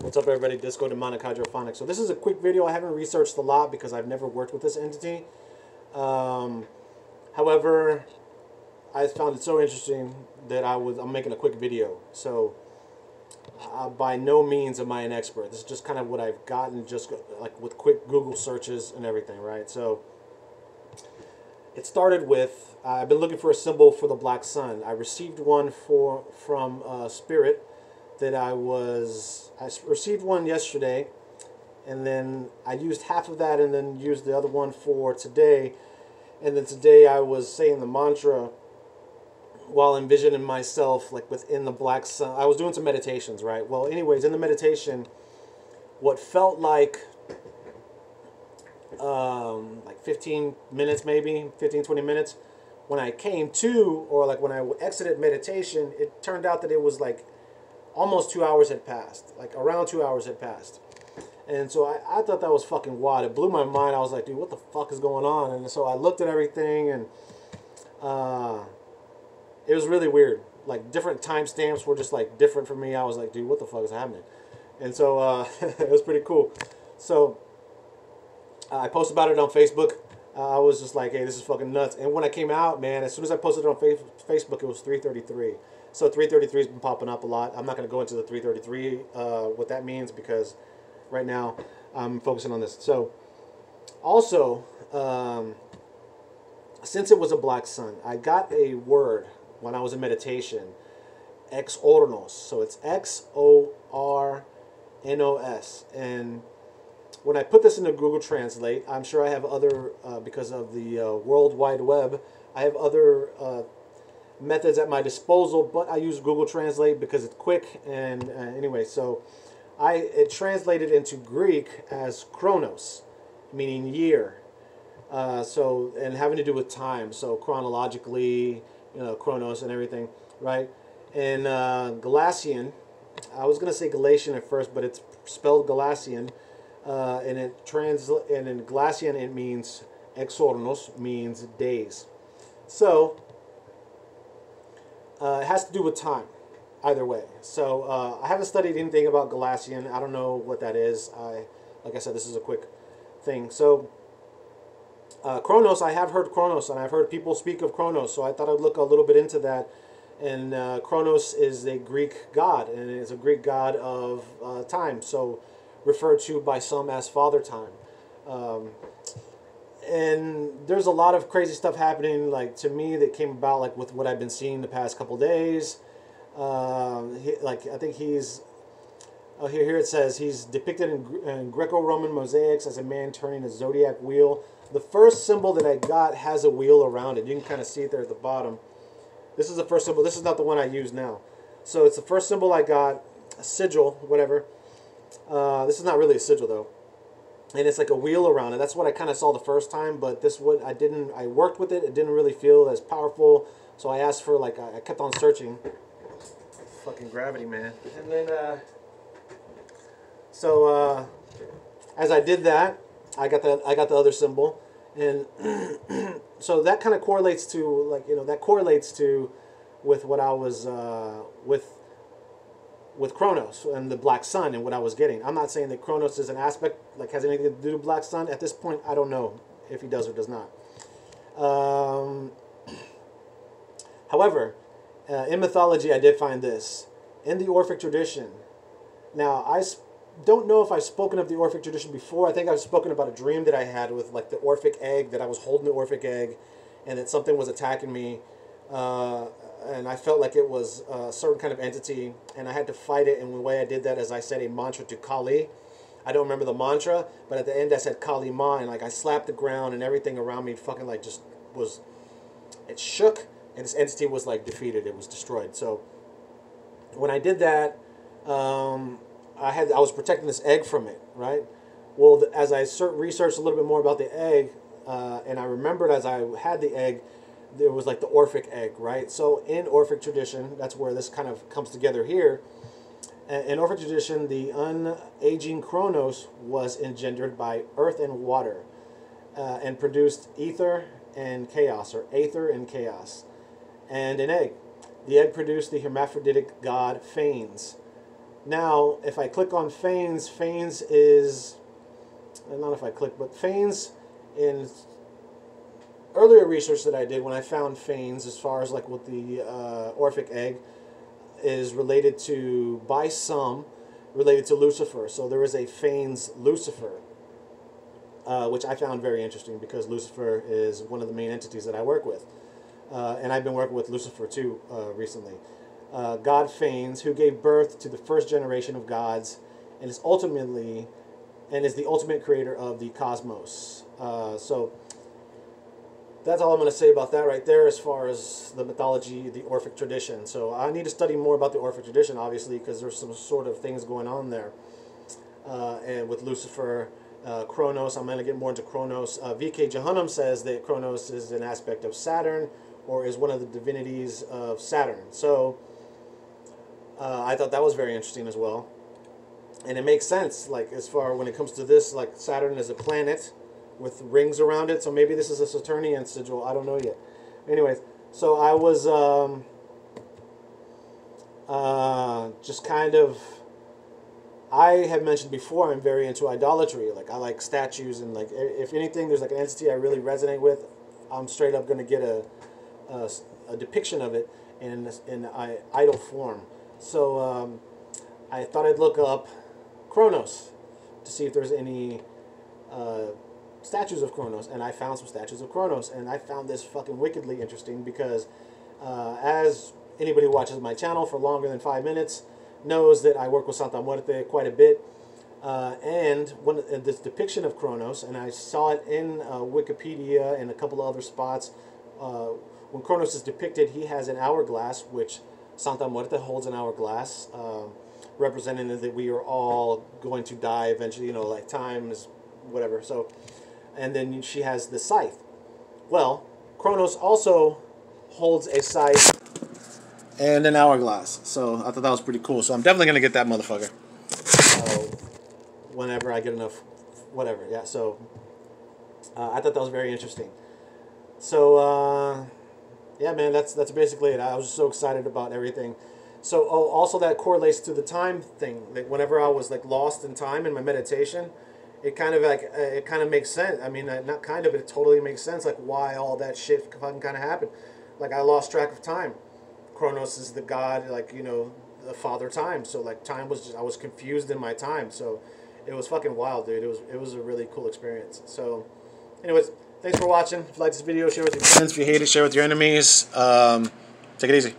What's up, everybody? Disco Demonic Hydrophonics. So this is a quick video. I haven't researched a lot because I've never worked with this entity. However, I found it so interesting that I'm making a quick video. So by no means am I an expert. This is just kind of what I've gotten, just like with quick Google searches and everything, right? So it started with I've been looking for a symbol for the black sun. I received one from Spirit. I received one yesterday, and then I used half of that and then used the other one for today. And then today I was saying the mantra while envisioning myself like within the black sun. I was doing some meditations, right? Well, anyways, in the meditation, what felt like 15 minutes, maybe 15-20 minutes, when I came to, or like when I exited meditation, it turned out that it was like almost 2 hours had passed, like around 2 hours had passed. And so I thought that was fucking wild. It blew my mind. I was like, dude, what the fuck is going on? And so I looked at everything, and it was really weird. Like, different timestamps were just like different for me. I was like, dude, what the fuck is happening? And so it was pretty cool. So I posted about it on Facebook. I was just like, hey, this is fucking nuts. And when I came out, man, as soon as I posted it on Facebook, it was 333. So 333 has been popping up a lot. I'm not going to go into the 333, what that means, because right now I'm focusing on this. So also, since it was a black sun, I got a word when I was in meditation, Chronos. So it's Xornos. And when I put this into Google Translate, I'm sure I have other, because of the World Wide Web, I have other methods at my disposal, but I use Google Translate because it's quick. And anyway, so it translated into Greek as Chronos, meaning year. And having to do with time. So chronologically, Chronos and everything, right? And Galatian, I was gonna say Galatian at first, but it's spelled Galatian. And in Galatian it means Xornos, means days. So it has to do with time, either way. So I haven't studied anything about Galatian. I don't know what that is. Like I said, this is a quick thing. So Chronos, I have heard Chronos, and I've heard people speak of Chronos. So I thought I'd look a little bit into that. And Chronos is a Greek god, and it's a Greek god of time. So referred to by some as Father Time. And there's a lot of crazy stuff happening, like, to me, that came about like with what I've been seeing the past couple days. I think he's here it says he's depicted in Greco-Roman mosaics as a man turning a zodiac wheel. The first symbol that I got has a wheel around it. You can kind of see it there at the bottom. This is the first symbol. This is not the one I use now. So it's the first symbol I got, a sigil, whatever. This is not really a sigil though. And it's like a wheel around it. That's what I kind of saw the first time, but this one I worked with it. It didn't really feel as powerful, so I asked for, like, I kept on searching. Fucking gravity, man. And then as I did that, I got the other symbol, and so that kind of correlates to, like, with what I was with Chronos and the black sun and what I was getting. I'm not saying that Chronos is an aspect, like, has anything to do with black sun. At this point, I don't know if he does or does not. However, in mythology, I did find this. In the Orphic tradition, now, I don't know if I've spoken of the Orphic tradition before. I think I've spoken about a dream that I had with, like, the Orphic egg, that I was holding the Orphic egg, and that something was attacking me. And I felt like it was a certain kind of entity, and I had to fight it. And the way I did that is I said a mantra to Kali. I don't remember the mantra, but at the end I said Kali Ma, and like I slapped the ground, and everything around me fucking like just was, it shook, and this entity was like defeated. It was destroyed. So when I did that, I was protecting this egg from it, right? Well, as I researched a little bit more about the egg, and I remembered as I had the egg, there was like the Orphic egg, right? So in Orphic tradition, that's where this kind of comes together here. In Orphic tradition, the unaging Chronos was engendered by earth and water, and produced ether and chaos, or aether and chaos, and an egg. The egg produced the hermaphroditic god Phanes, Now, if I click on Phanes, Phanes is, not if I click, but Phanes in earlier research that I did when I found Phanes, as far as like with the Orphic egg, is related to, by some, related to Lucifer. So there is a Phanes Lucifer, which I found very interesting because Lucifer is one of the main entities that I work with. And I've been working with Lucifer too recently. God Phanes, who gave birth to the first generation of gods, and is the ultimate creator of the cosmos. So that's all I'm going to say about that right there as far as the mythology, the Orphic tradition. So I need to study more about the Orphic tradition, obviously, because there's some sort of things going on there. And with Lucifer, Chronos, I'm going to get more into Chronos. V.K. Jehannam says that Chronos is an aspect of Saturn, or is one of the divinities of Saturn. So I thought that was very interesting as well. And it makes sense, like, as far when it comes to this, like, Saturn is a planet with rings around it, so maybe this is a Saturnian sigil, I don't know yet. Anyways, so I was just kind of, I have mentioned before, I'm very into idolatry. Like, I like statues, and like, if anything, there's like an entity I really resonate with, I'm straight up going to get a depiction of it in idol form. So I thought I'd look up Chronos to see if there's any statues of Chronos, and I found some statues of Chronos, and I found this fucking wickedly interesting because as anybody who watches my channel for longer than 5 minutes knows that I work with Santa Muerte quite a bit, and this depiction of Chronos, and I saw it in Wikipedia and a couple of other spots. When Chronos is depicted, he has an hourglass, which Santa Muerte holds an hourglass, representing that we are all going to die eventually, you know, like time is whatever. So, and then she has the scythe. Well, Chronos also holds a scythe and an hourglass. So I thought that was pretty cool. So I'm definitely going to get that motherfucker. Whenever I get enough, whatever. Yeah, so I thought that was very interesting. So, yeah, man, that's basically it. I was just so excited about everything. So, also that correlates to the time thing. Like, whenever I was like lost in time in my meditation, it kind of makes sense. I mean, not kind of, it totally makes sense. Like, why all that shit fucking kind of happened. Like, I lost track of time. Chronos is the god, like, you know, the father time. So like, time was just, I was confused in my time. So it was fucking wild, dude. It was a really cool experience. So, anyways, thanks for watching. If you like this video, share with your friends. If you hate it, share with your enemies. Take it easy.